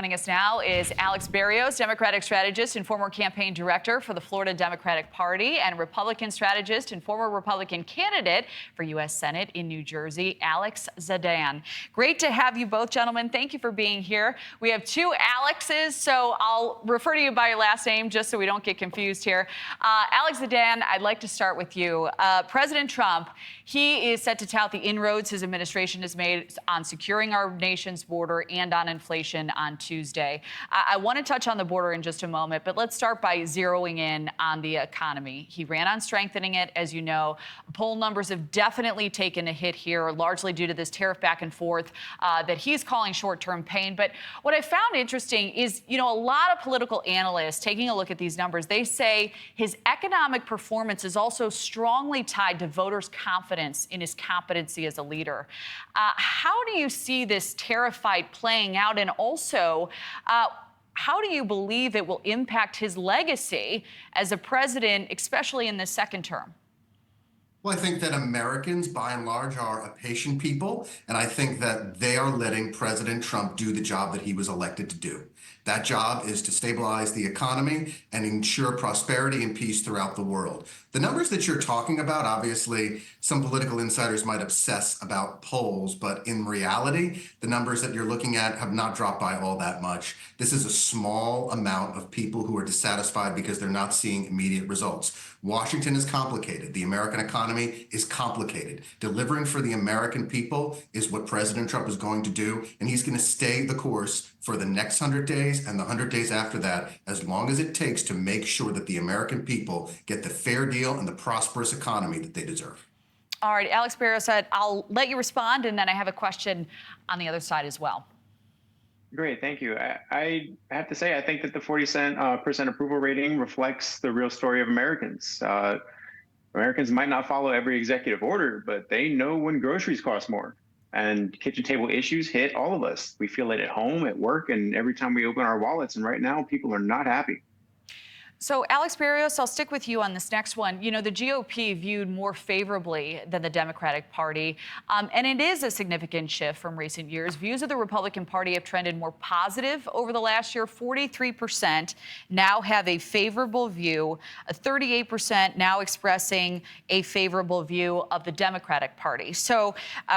Joining us now is Alex Berrios, Democratic strategist and former campaign director for the Florida Democratic Party, and Republican strategist and former Republican candidate for U.S. Senate in New Jersey, Alex Zdan. Great to have you both, gentlemen. Thank you for being here. We have two Alexes, so I'll refer to you by your last name just so we don't get confused here. Alex Zdan, I'd like to start with you. President Trump, he is set to tout the inroads his administration has made on securing our nation's border and on inflation on Tuesday. I want to touch on the border in just a moment, but let's start by zeroing in on the economy. He ran on strengthening it, as you know. Poll numbers have definitely taken a hit here, largely due to this tariff back and forth that he's calling short-term pain. But what I found interesting is, a lot of political analysts taking a look at these numbers, they say his economic performance is also strongly tied to voters' confidence in his competency as a leader. How do you see this tariff fight playing out? And also, how do you believe it will impact his legacy as a president, especially in this second term? Well, I think that Americans, by and large, are a patient people, and I think that they are letting President Trump do the job that he was elected to do. That job is to stabilize the economy and ensure prosperity and peace throughout the world. The numbers that you're talking about, obviously, some political insiders might obsess about polls, but in reality, the numbers that you're looking at have not dropped by all that much. This is a small amount of people who are dissatisfied because they're not seeing immediate results. Washington is complicated. The American economy is complicated. Delivering for the American people is what President Trump is going to do, and he's going to stay the course for the next 100 days and the 100 days after that, as long as it takes to make sure that the American people get the fair deal and the prosperous economy that they deserve. All right, Alex Berrios, I'll let you respond, and then I have a question on the other side as well. Great, thank you. I have to say, I think that the 40% approval rating reflects the real story of Americans. Americans might not follow every executive order, but they know when groceries cost more. And kitchen table issues hit all of us. We feel it at home, at work, and every time we open our wallets. And right now, people are not happy. So, Alex Berrios, I'll stick with you on this next one. The GOP viewed more favorably than the Democratic Party, and it is a significant shift from recent years. Views of the Republican Party have trended more positive over the last year. 43% now have a favorable view, 38% now expressing a favorable view of the Democratic Party. So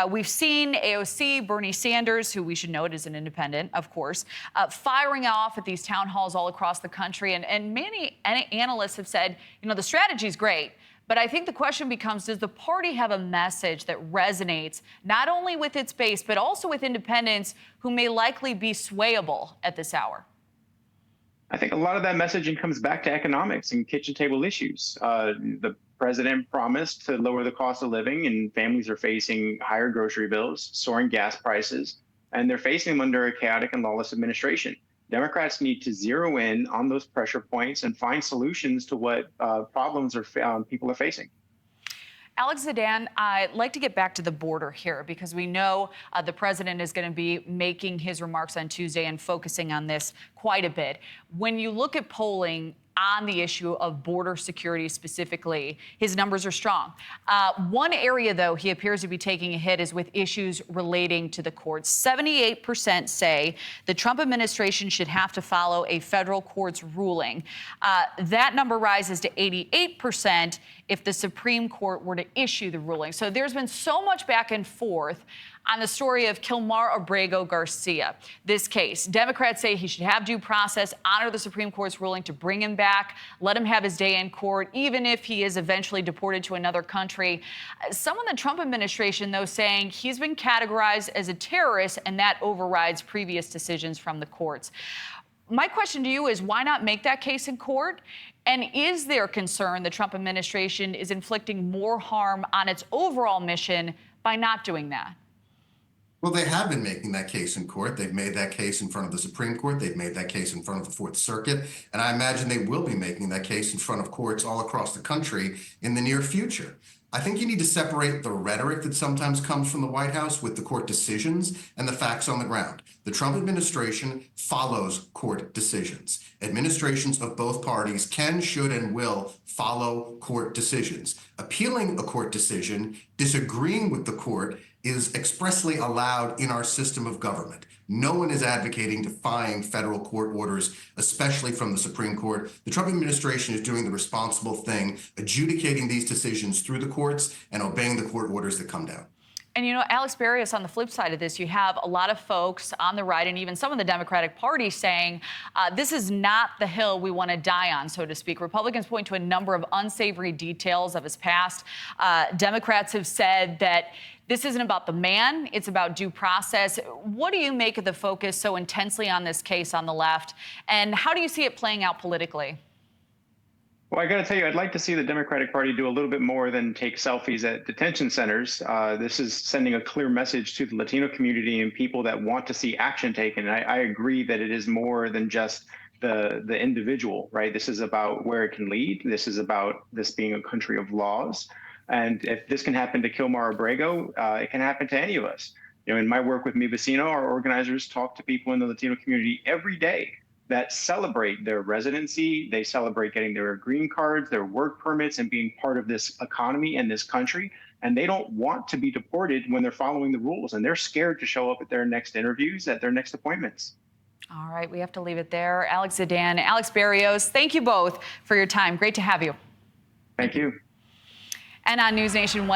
we've seen AOC, Bernie Sanders, who we should note is an independent, of course, firing off at these town halls all across the country, and many analysts have said, the strategy is great, but I think the question becomes, does the party have a message that resonates not only with its base, but also with independents who may likely be swayable at this hour? I think a lot of that messaging comes back to economics and kitchen table issues. The president promised to lower the cost of living, and families are facing higher grocery bills, soaring gas prices, and they're facing them under a chaotic and lawless administration. Democrats need to zero in on those pressure points and find solutions to what problems people are facing. Alex Zdan, I'd like to get back to the border here because we know the president is going to be making his remarks on Tuesday and focusing on this quite a bit. When you look at polling on the issue of border security specifically, his numbers are strong. One area, though, he appears to be taking a hit is with issues relating to the courts. 78% say the Trump administration should have to follow a federal court's ruling. That number rises to 88% if the Supreme Court were to issue the ruling. So there's been so much back and forth on the story of Kilmar Abrego Garcia. This case, Democrats say he should have due process, honor the Supreme Court's ruling to bring him back, let him have his day in court, even if he is eventually deported to another country. Some in the Trump administration, though, saying he's been categorized as a terrorist, and that overrides previous decisions from the courts. My question to you is, why not make that case in court? And is there concern the Trump administration is inflicting more harm on its overall mission by not doing that? Well, they have been making that case in court. They've made that case in front of the Supreme Court. They've made that case in front of the Fourth Circuit. And I imagine they will be making that case in front of courts all across the country in the near future. I think you need to separate the rhetoric that sometimes comes from the White House with the court decisions and the facts on the ground. The Trump administration follows court decisions. Administrations of both parties can, should, and will follow court decisions. Appealing a court decision, disagreeing with the court, is expressly allowed in our system of government. No one is advocating defying federal court orders, especially from the Supreme Court. The Trump administration is doing the responsible thing, adjudicating these decisions through the courts and obeying the court orders that come down. And, you know, Alex Berrios, on the flip side of this, you have a lot of folks on the right and even some of the Democratic Party saying this is not the hill we want to die on, so to speak. Republicans point to a number of unsavory details of his past. Democrats have said that this isn't about the man, it's about due process. What do you make of the focus so intensely on this case on the left? And how do you see it playing out politically? Well, I got to tell you, I'd like to see the Democratic Party do a little bit more than take selfies at detention centers. This is sending a clear message to the Latino community and people that want to see action taken. I agree that it is more than just the individual, right? This is about where it can lead. This is about this being a country of laws. And if this can happen to Kilmar Abrego, it can happen to any of us. You know, in my work with Vecino, our organizers talk to people in the Latino community every day that celebrate their residency, they celebrate getting their green cards, their work permits, and being part of this economy and this country. And they don't want to be deported when they're following the rules, and they're scared to show up at their next interviews, at their next appointments. All right, we have to leave it there. Alex Zdan, Alex Berrios, thank you both for your time. Great to have you. Thank you. And on NewsNation 1.